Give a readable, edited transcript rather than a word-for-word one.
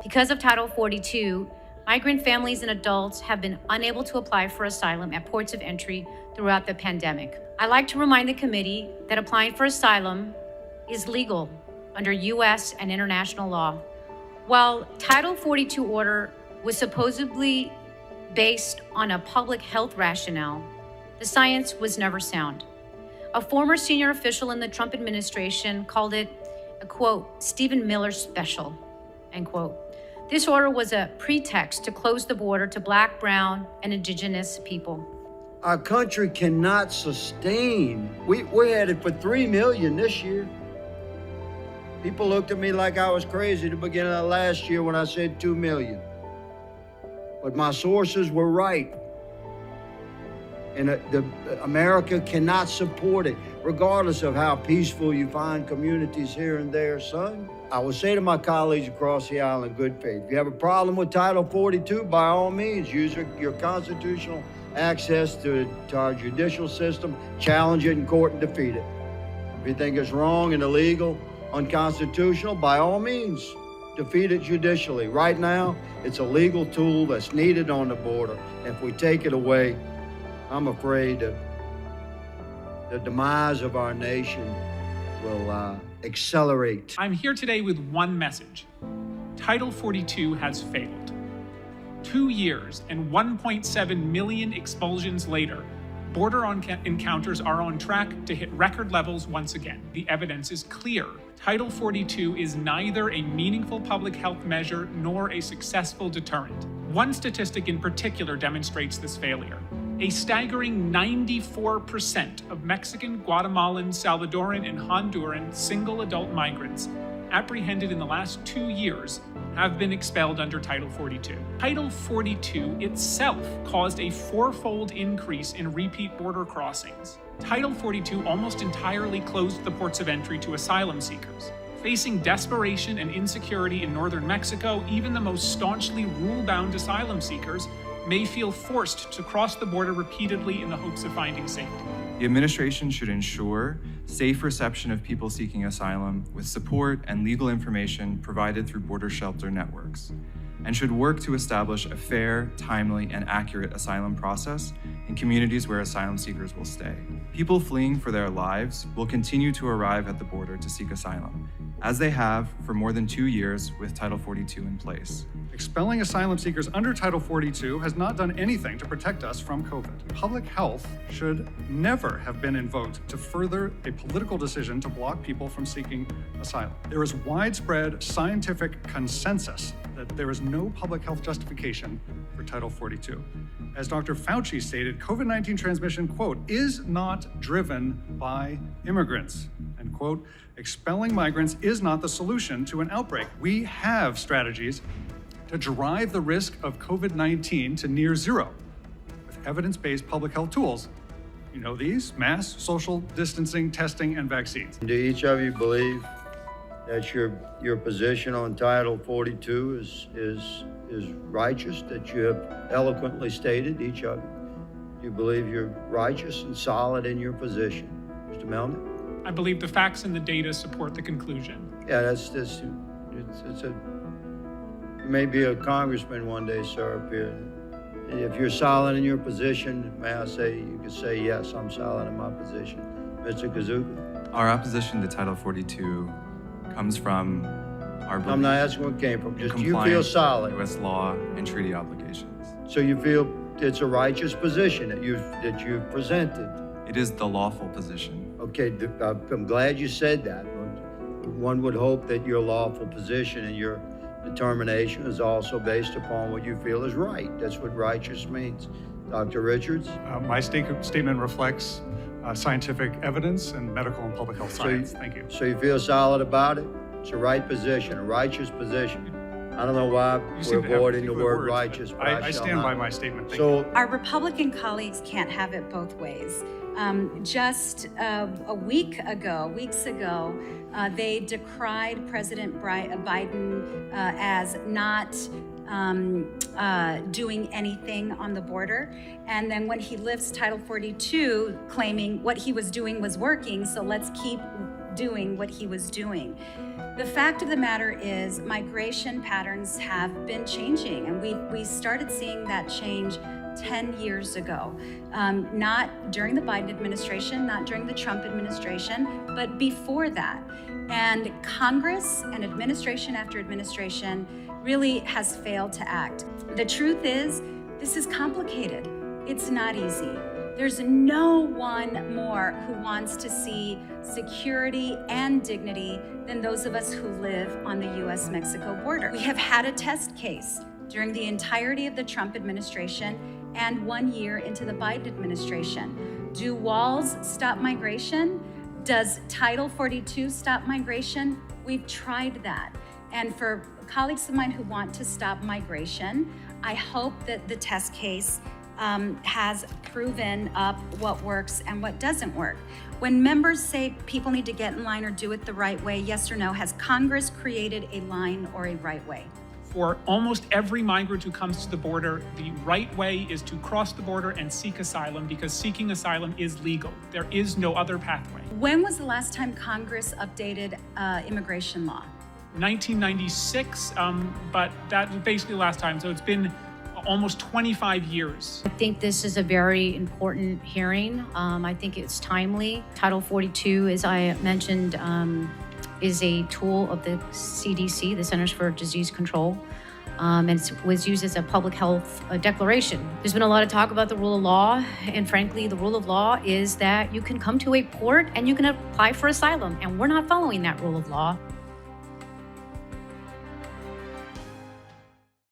Because of Title 42, migrant families and adults have been unable to apply for asylum at ports of entry throughout the pandemic. I'd like to remind the committee that applying for asylum is legal under U.S. and international law. While Title 42 order was supposedly based on a public health rationale, the science was never sound. A former senior official in the Trump administration called it a, quote, Stephen Miller special, end quote. This order was a pretext to close the border to Black, brown, and Indigenous people. Our country cannot sustain. We're headed for 3 million this year. People looked at me like I was crazy at the beginning of last year when I said 2 million. But my sources were right. And America cannot support it, regardless of how peaceful you find communities here and there, son. I would say to my colleagues across the aisle in good faith, if you have a problem with Title 42, by all means, use your constitutional access to our judicial system, challenge it in court and defeat it. If you think it's wrong and illegal, unconstitutional, by all means, defeat it judicially. Right now, it's a legal tool that's needed on the border. If we take it away, I'm afraid that the demise of our nation will accelerate. I'm here today with one message. Title 42 has failed. 2 years and 1.7 million expulsions later, border encounters are on track to hit record levels once again. The evidence is clear. Title 42 is neither a meaningful public health measure nor a successful deterrent. One statistic in particular demonstrates this failure. A staggering 94% of Mexican, Guatemalan, Salvadoran, and Honduran single adult migrants apprehended in the last 2 years have been expelled under Title 42. Title 42 itself caused a 4-fold increase in repeat border crossings. Title 42 almost entirely closed the ports of entry to asylum seekers. Facing desperation and insecurity in northern Mexico, even the most staunchly rule-bound asylum seekers may feel forced to cross the border repeatedly in the hopes of finding safety. The administration should ensure safe reception of people seeking asylum with support and legal information provided through border shelter networks, and should work to establish a fair, timely, and accurate asylum process in communities where asylum seekers will stay. People fleeing for their lives will continue to arrive at the border to seek asylum, as they have for more than 2 years with Title 42 in place. Expelling asylum seekers under Title 42 has not done anything to protect us from COVID. Public health should never have been invoked to further a political decision to block people from seeking asylum. There is widespread scientific consensus that there is no public health justification for Title 42. As Dr. Fauci stated, COVID-19 transmission, quote, is not driven by immigrants, end quote. Expelling migrants is not the solution to an outbreak. We have strategies to drive the risk of COVID-19 to near zero with evidence-based public health tools. You know these: mass social distancing, testing, and vaccines. Do each of you believe that your position on Title 42 is righteous, that you have eloquently stated, each of you? Do you believe you're righteous and solid in your position? Mr. Melnick? I believe the facts and the data support the conclusion. Yeah, you may be a congressman one day, sir, up here. And if you're solid in your position, may I say, you could say, yes, I'm solid in my position. Mr. Kazuka? Our opposition to Title 42 comes from our belief. I'm not asking where it came from, just you feel compliance solid. with U.S. law and treaty obligations. So you feel it's a righteous position that you've presented? It is the lawful position. Okay, I'm glad you said that. One would hope that your lawful position and your determination is also based upon what you feel is right. That's what righteous means. Dr. Richards? My statement reflects scientific evidence and medical and public health science. Thank you. So you feel solid about it? It's a right position, a righteous position. I don't know why we're avoiding the word righteous. But I stand by my statement. Thank you. Our Republican colleagues can't have it both ways. Just weeks ago, they decried President Biden as not doing anything on the border. And then when he lifts Title 42, claiming what he was doing was working, so let's keep doing what he was doing. The fact of the matter is migration patterns have been changing, and we started seeing that change 10 years ago. Not during the Biden administration, not during the Trump administration, but before that. And Congress and administration after administration really has failed to act. The truth is, this is complicated. It's not easy. There's no one more who wants to see security and dignity than those of us who live on the US-Mexico border. We have had a test case during the entirety of the Trump administration and 1 year into the Biden administration. Do walls stop migration? Does Title 42 stop migration? We've tried that. And for colleagues of mine who want to stop migration, I hope that the test case has proven up what works and what doesn't work. When members say people need to get in line or do it the right way, yes or no, has Congress created a line or a right way? For almost every migrant who comes to the border, the right way is to cross the border and seek asylum, because seeking asylum is legal. There is no other pathway. When was the last time Congress updated immigration law? 1996, but that was basically last time. So it's been almost 25 years. I think this is a very important hearing. I think it's timely. Title 42, as I mentioned, is a tool of the CDC, the Centers for Disease Control, and it was used as a public health declaration. There's been a lot of talk about the rule of law, and frankly, the rule of law is that you can come to a port and you can apply for asylum, and we're not following that rule of law.